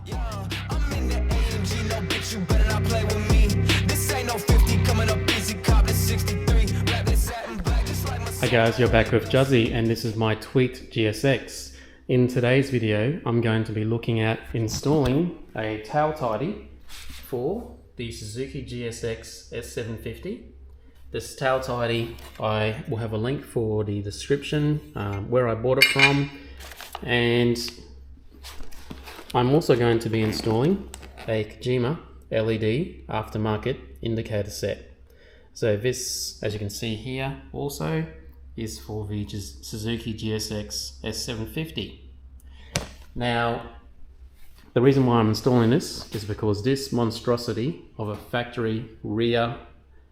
Yeah, I'm in the AMG, no bitch, you better not play with me. This ain't no 50 coming up easy, cop this 63. Wrap this satin black just like my. Hi guys, you're back with Juzzie and this is my TweakedGSX. In today's video, I'm going to be looking at installing a tail tidy for the Suzuki GSX-S750. This tail tidy, I will have a link for the description, where I bought it from, and I'm also going to be installing a Kojima LED aftermarket indicator set. So this, as you can see here, also is for the Suzuki GSX-S750. Now, the reason why I'm installing this is because this monstrosity of a factory rear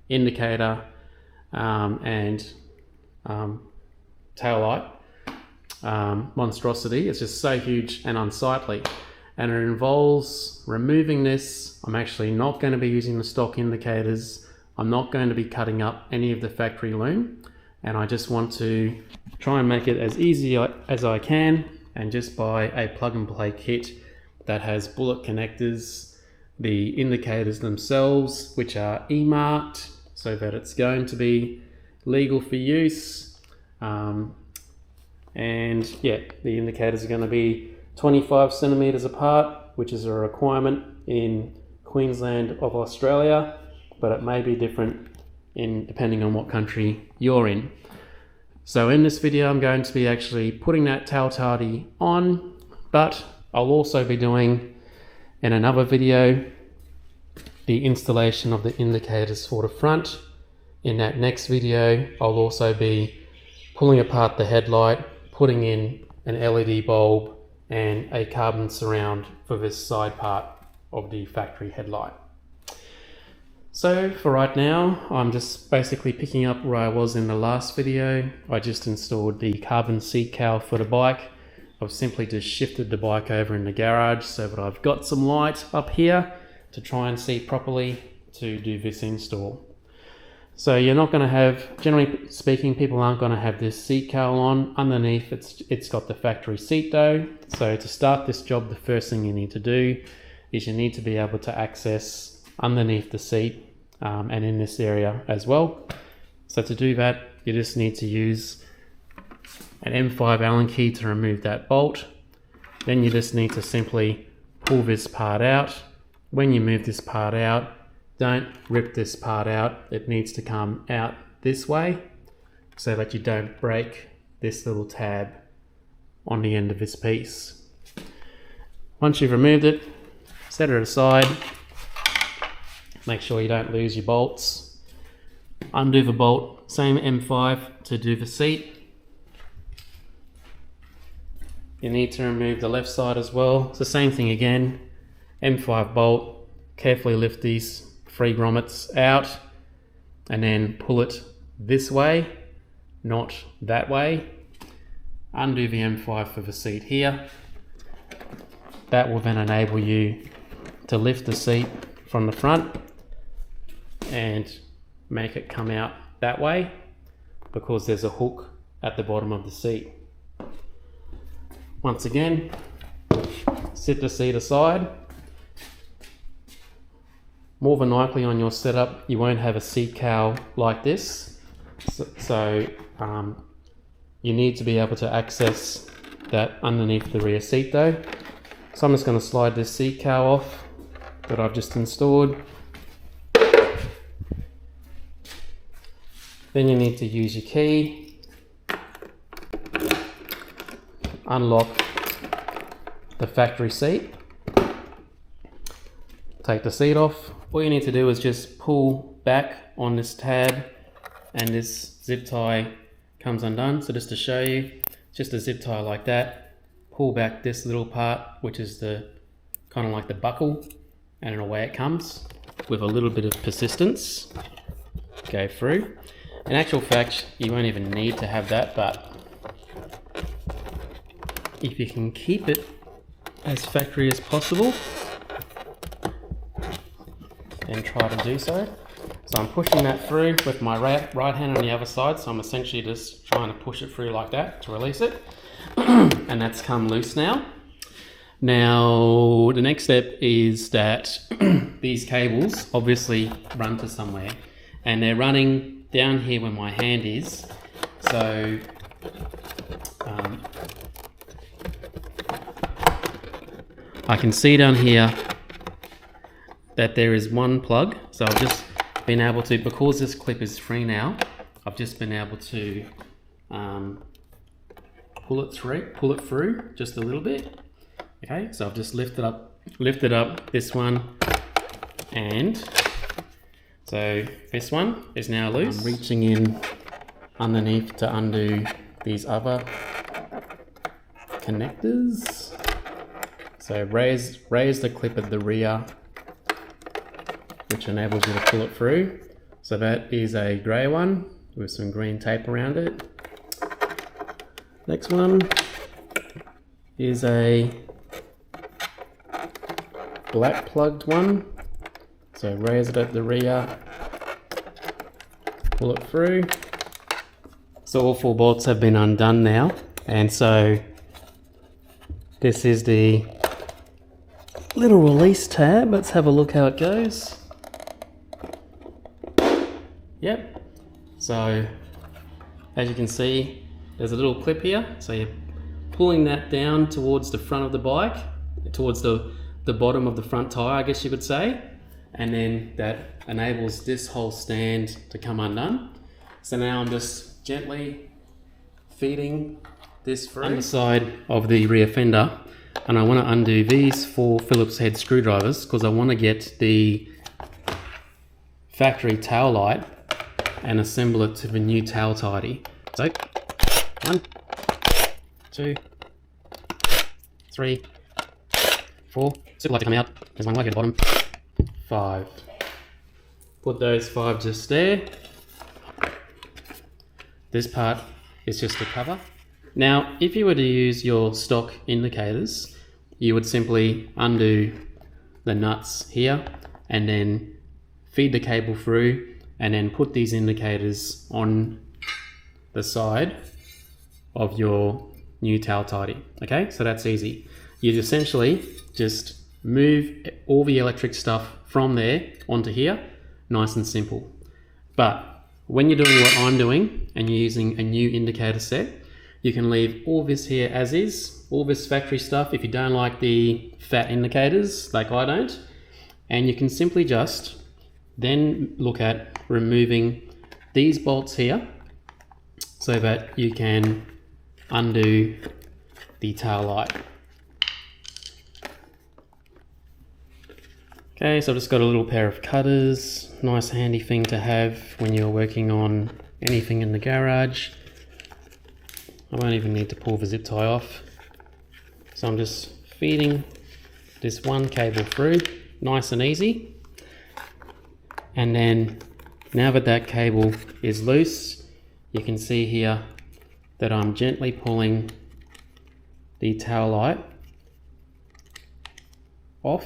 indicator and tail light monstrosity is just so huge and unsightly, and it involves removing this. I'm actually not going to be using the stock indicators. I'm not going to be cutting up any of the factory loom, and I just want to try and make it as easy as I can and just buy a plug and play kit that has bullet connectors, the indicators themselves, which are E-marked so that it's going to be legal for use. And yeah, the indicators are going to be 25 centimeters apart, which is a requirement in Queensland of Australia, but it may be different depending on what country you're in. So in this video, I'm going to be actually putting that tail tidy on, but I'll also be doing in another video the installation of the indicators for the front. In that next video, I'll also be pulling apart the headlight, putting in an LED bulb and a carbon surround for this side part of the factory headlight. So for right now, I'm just basically picking up where I was in the last video. I just installed the carbon seat cowl for the bike. I've simply just shifted the bike over in the garage so that I've got some light up here to try and see properly to do this install. So you're not going to have, generally speaking, people aren't going to have this seat cowl on. Underneath it's got the factory seat though. So to start this job, the first thing you need to do is you need to be able to access underneath the seat and in this area as well. So to do that, you just need to use an M5 Allen key to remove that bolt. Then you just need to simply pull this part out. When you move this part out, don't rip this part out. It needs to come out this way so that you don't break this little tab on the end of this piece. Once you've removed it, set it aside. Make sure you don't lose your bolts. Undo the bolt, same M5 to do the seat. You need to remove the left side as well. It's the same thing again. M5 bolt, carefully lift these 3 grommets out and then pull it this way, not that way. Undo the M5 for the seat here. That will then enable you to lift the seat from the front and make it come out that way because there's a hook at the bottom of the seat. Once again, sit the seat aside. More than likely on your setup, you won't have a seat cowl like this. So you need to be able to access that underneath the rear seat though. So I'm just going to slide this seat cowl off that I've just installed. Then you need to use your key, unlock the factory seat, take the seat off. All you need to do is just pull back on this tab and this zip tie comes undone. So just to show you, just a zip tie like that, pull back this little part, which is the kind of like the buckle, and away it comes with a little bit of persistence. Go through. In actual fact, you won't even need to have that, but if you can keep it as factory as possible, then try to do so. So I'm pushing that through with my right hand on the other side, so I'm essentially just trying to push it through like that to release it. And that's come loose now. Now, the next step is that these cables obviously run to somewhere, and they're running down here where my hand is. So I can see down here that there is one plug. So I've just been able to, because this clip is free now, I've just been able to pull it through just a little bit. Okay, so I've just lifted up this one, and so this one is now loose. I'm reaching in underneath to undo these other connectors. So raise the clip at the rear, which enables you to pull it through. So that is a grey one with some green tape around it. Next one is a black plugged one. So raise it at the rear, pull it through. So all 4 bolts have been undone now, and so this is the little release tab. Let's have a look how it goes. Yep, so as you can see, there's a little clip here, so you're pulling that down towards the front of the bike, towards the bottom of the front tyre, I guess you could say, and then that enables this whole stand to come undone. So now I'm just gently feeding this through underside of the rear fender, and I want to undo these 4 Phillips head screwdrivers because I want to get the factory tail light and assemble it to the new tail tidy. So 1, 2, 3, 4. Super light to come out. There's one light at the bottom. 5. Put those 5 just there. This part is just the cover. Now, if you were to use your stock indicators, you would simply undo the nuts here and then feed the cable through and then put these indicators on the side of your new tail tidy. Okay, so that's easy. You essentially just move all the electric stuff from there onto here, nice and simple. But when you're doing what I'm doing and you're using a new indicator set, you can leave all this here as is, all this factory stuff if you don't like the fat indicators, like I don't, and you can simply just then look at removing these bolts here so that you can undo the tail light. Okay, so I've just got a little pair of cutters, nice handy thing to have when you're working on anything in the garage. I won't even need to pull the zip tie off. So I'm just feeding this one cable through, nice and easy. And then now that that cable is loose, you can see here that I'm gently pulling the tail light off.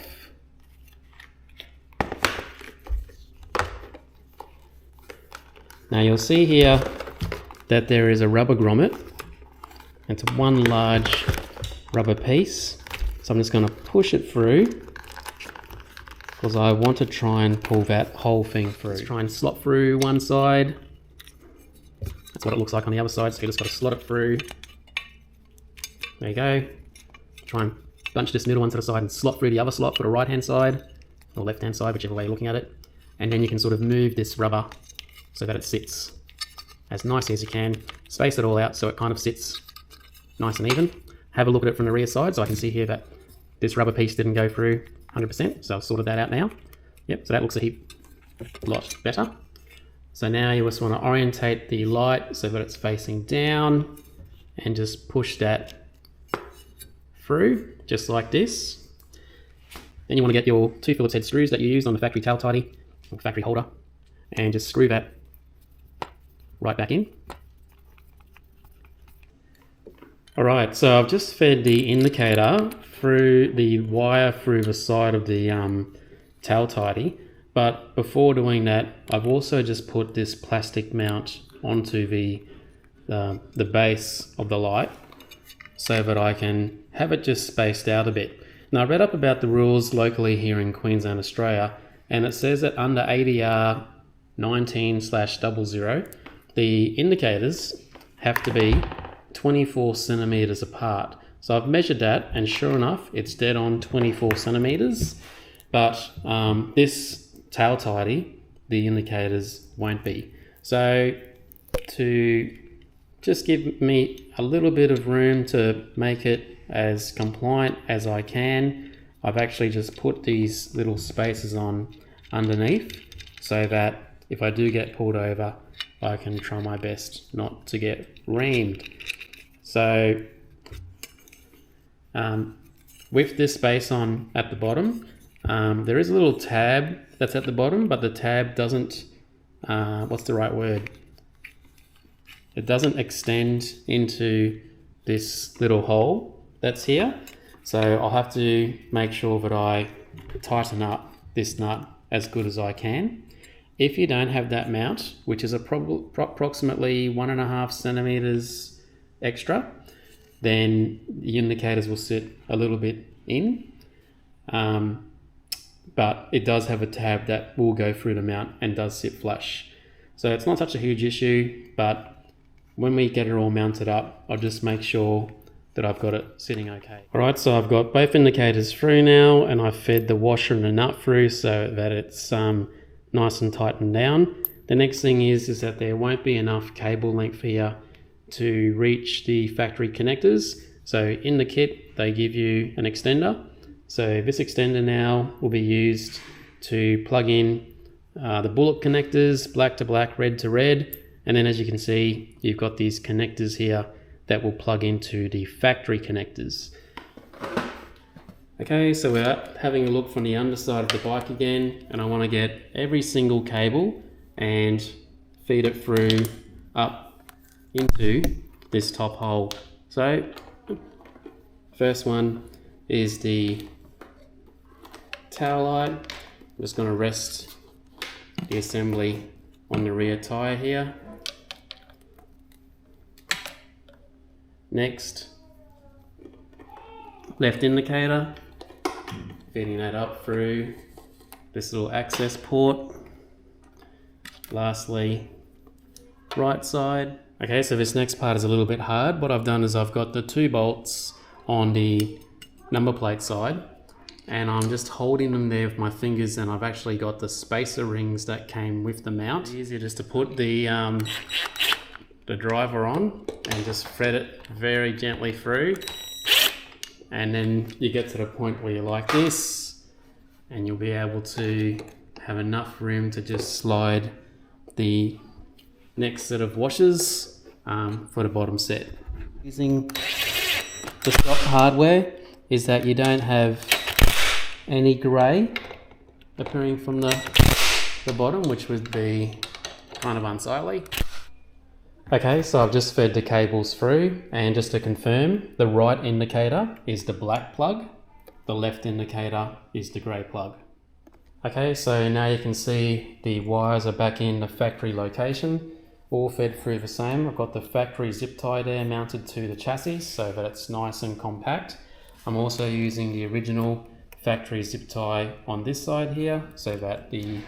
Now you'll see here that there is a rubber grommet. It's one large rubber piece. So I'm just going to push it through because I want to try and pull that whole thing through. Let's try and slot through one side. That's what it looks like on the other side. So you just got to slot it through. There you go. Try and bunch this middle one to the side and slot through the other slot for the right hand side or left hand side, whichever way you're looking at it. And then you can sort of move this rubber so that it sits as nicely as you can. Space it all out so it kind of sits nice and even. Have a look at it from the rear side so I can see here that this rubber piece didn't go through 100%, so I've sorted that out now. Yep, so that looks a lot better. So now you just want to orientate the light so that it's facing down and just push that through, just like this. Then you want to get your 2 Phillips head screws that you used on the factory tail tidy, or factory holder, and just screw that right back in. Alright, so I've just fed the indicator through the wire through the side of the tail tidy, but before doing that I've also just put this plastic mount onto the base of the light, so that I can have it just spaced out a bit. Now I read up about the rules locally here in Queensland, Australia, and it says that under ADR 19/00, the indicators have to be 24 centimeters apart. So I've measured that, and sure enough, it's dead on 24 centimeters. But this tail tidy, the indicators won't be. So to just give me a little bit of room to make it as compliant as I can, I've actually just put these little spaces on underneath so that if I do get pulled over, I can try my best not to get rammed. So with this space on at the bottom, there is a little tab that's at the bottom, but the tab doesn't, what's the right word? It doesn't extend into this little hole that's here. So I'll have to make sure that I tighten up this nut as good as I can. If you don't have that mount, which is approximately 1.5 centimeters extra, then the indicators will sit a little bit in. But it does have a tab that will go through the mount and does sit flush. So it's not such a huge issue, but when we get it all mounted up, I'll just make sure that I've got it sitting okay. All right, so I've got both indicators through now, and I've fed the washer and the nut through so that it's nice and tightened down. The next thing is that there won't be enough cable length here to reach the factory connectors. So in the kit, they give you an extender. So this extender now will be used to plug in the bullet connectors, black to black, red to red. And then as you can see, you've got these connectors here that will plug into the factory connectors. Okay, so we're having a look from the underside of the bike again, and I want to get every single cable and feed it through up into this top hole. So first one is the tail light. I'm just going to rest the assembly on the rear tire here. Next, left indicator, feeding that up through this little access port. Lastly, right side. Okay, so this next part is a little bit hard. What I've done is I've got the 2 bolts on the number plate side, and I'm just holding them there with my fingers, and I've actually got the spacer rings that came with the mount. It's easier just to put the driver on and just thread it very gently through, and then you get to the point where you're like this, and you'll be able to have enough room to just slide the next set of washers for the bottom set. Using the stock hardware is that you don't have any grey appearing from the bottom, which would be kind of unsightly. Okay, so I've just fed the cables through, and just to confirm, the right indicator is the black plug, the left indicator is the grey plug. Okay, so now you can see the wires are back in the factory location, all fed through the same. I've got the factory zip tie there mounted to the chassis so that it's nice and compact. I'm also using the original factory zip tie on this side here so that the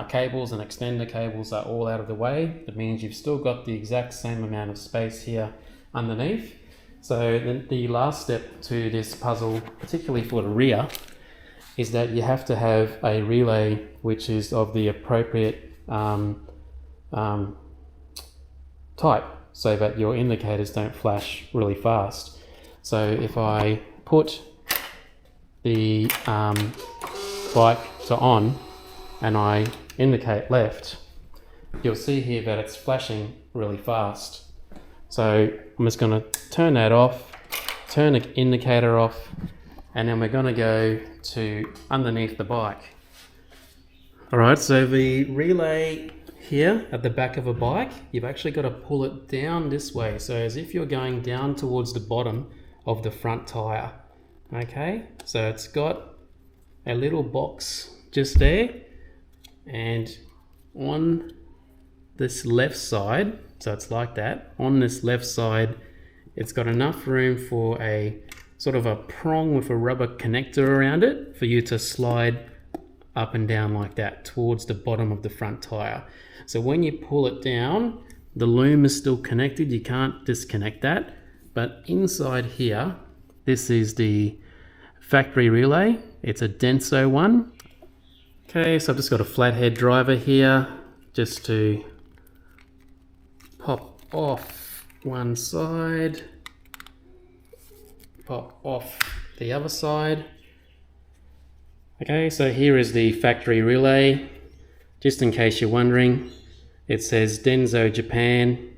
cables and extender cables are all out of the way. It means you've still got the exact same amount of space here underneath. So the last step to this puzzle, particularly for the rear, is that you have to have a relay which is of the appropriate type so that your indicators don't flash really fast. So if I put the bike to on and I indicate left, you'll see here that it's flashing really fast. So I'm just going to turn that off, turn the indicator off, and then we're going to go to underneath the bike. Alright, so the relay here at the back of a bike, you've actually got to pull it down this way, so as if you're going down towards the bottom of the front tire. Okay, so it's got a little box just there, and on this left side, so it's like that, on this left side it's got enough room for a sort of a prong with a rubber connector around it for you to slide up and down like that towards the bottom of the front tire. So when you pull it down, the loom is still connected, you can't disconnect that. But inside here, this is the factory relay. It's a Denso one. Okay, so I've just got a flathead driver here just to pop off one side, pop off the other side. Okay, so here is the factory relay. Just in case you're wondering, it says Denso Japan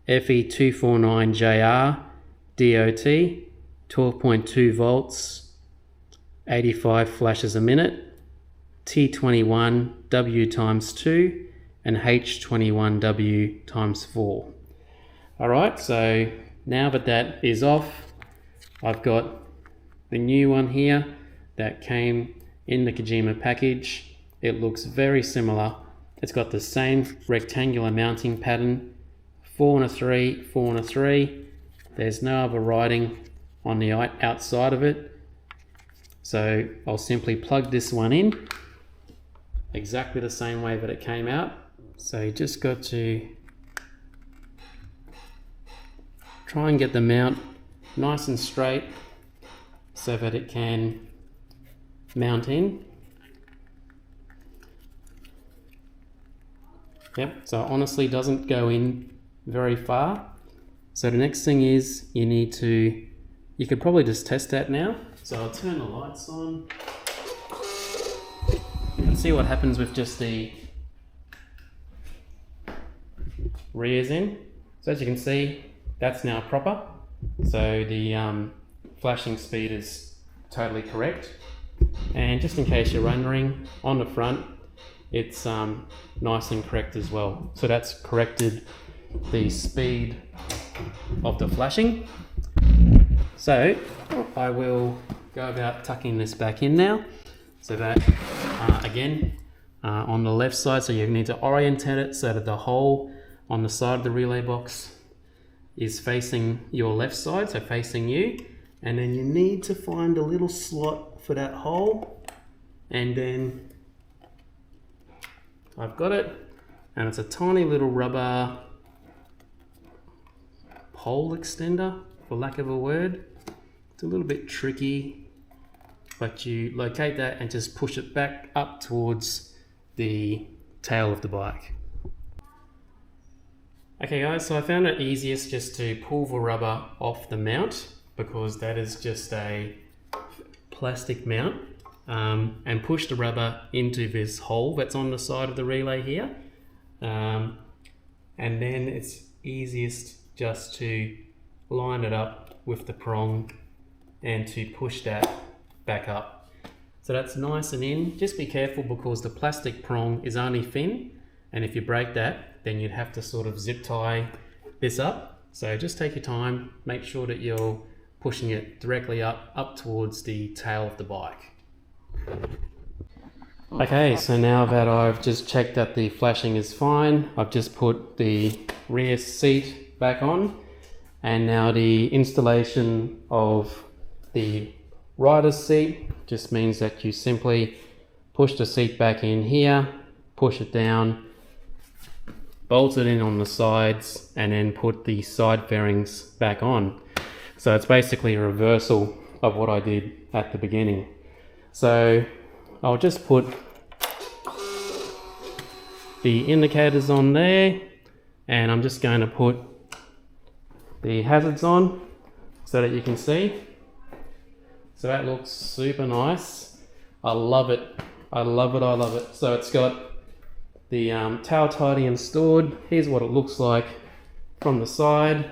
FE249JR DOT, 12.2 volts, 85 flashes a minute, T21W times 2 and H21W times 4. Alright, so now that that is off, I've got the new one here that came in the Kojima package. It looks very similar. It's got the same rectangular mounting pattern, 4 and a 3, 4 and a 3. There's no other writing on the outside of it. So I'll simply plug this one in exactly the same way that it came out. So you just got to try and get the mount nice and straight so that it can mount in. Yep, so it honestly doesn't go in very far. So the next thing is you could probably just test that now. So I'll turn the lights on and see what happens with just the rears in. So as you can see, that's now proper. So the flashing speed is totally correct. And just in case you're wondering, on the front, it's nice and correct as well. So that's corrected the speed of the flashing. So I will go about tucking this back in now. So that again, on the left side, so you need to orientate it so that the hole on the side of the relay box is facing your left side, so facing you. And then you need to find a little slot for that hole, and then I've got it, and it's a tiny little rubber pole extender, for lack of a word. It's a little bit tricky, but you locate that and just push it back up towards the tail of the bike. Okay guys, so I found it easiest just to pull the rubber off the mount, because that is just a plastic mount, and push the rubber into this hole that's on the side of the relay here, and then it's easiest just to line it up with the prong and to push that back up. So that's nice and in. Just be careful because the plastic prong is only thin, and if you break that, then you'd have to sort of zip tie this up. So just take your time, make sure that you're pushing it directly up towards the tail of the bike. Okay, so now that I've just checked that the flashing is fine, I've just put the rear seat back on, and now the installation of the rider's seat just means that you simply push the seat back in here, push it down, bolt it in on the sides, and then put the side fairings back on. So it's basically a reversal of what I did at the beginning. So I'll just put the indicators on there, and I'm just going to put the hazards on so that you can see. So that looks super nice. I love it. I love it. I love it. So it's got the tail tidy installed. Here's what it looks like from the side.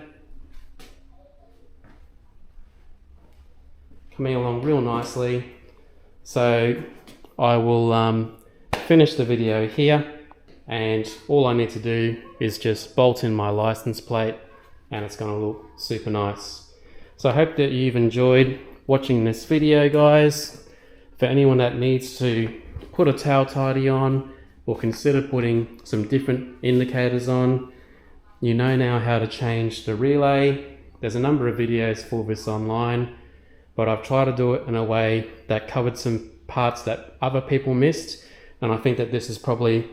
Coming along real nicely. So I will finish the video here, and all I need to do is just bolt in my license plate, and it's going to look super nice. So I hope that you've enjoyed watching this video, guys. For anyone that needs to put a tail tidy on or consider putting some different indicators on, you know now how to change the relay There's a number of videos for this online, but I've tried to do it in a way that covered some parts that other people missed, and I think that this is probably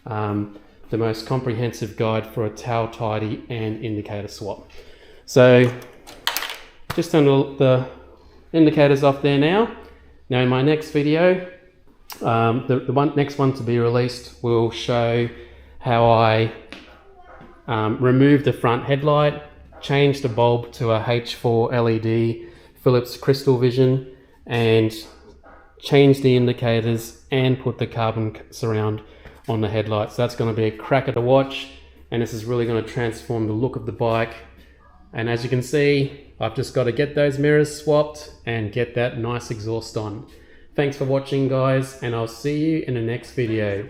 the most comprehensive guide for a tail tidy and indicator swap. So just turn the indicators off there now. Now in my next video, the next one to be released will show how I remove the front headlight, change the bulb to a H4 LED Philips Crystal Vision, and change the indicators and put the carbon surround on the headlights. So that's going to be a cracker to watch, and this is really going to transform the look of the bike. And as you can see, I've just got to get those mirrors swapped and get that nice exhaust on. Thanks for watching, guys, and I'll see you in the next video.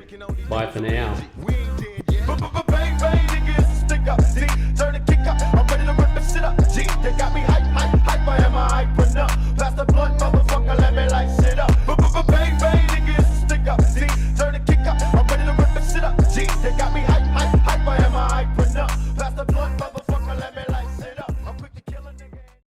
Bye for now. They got me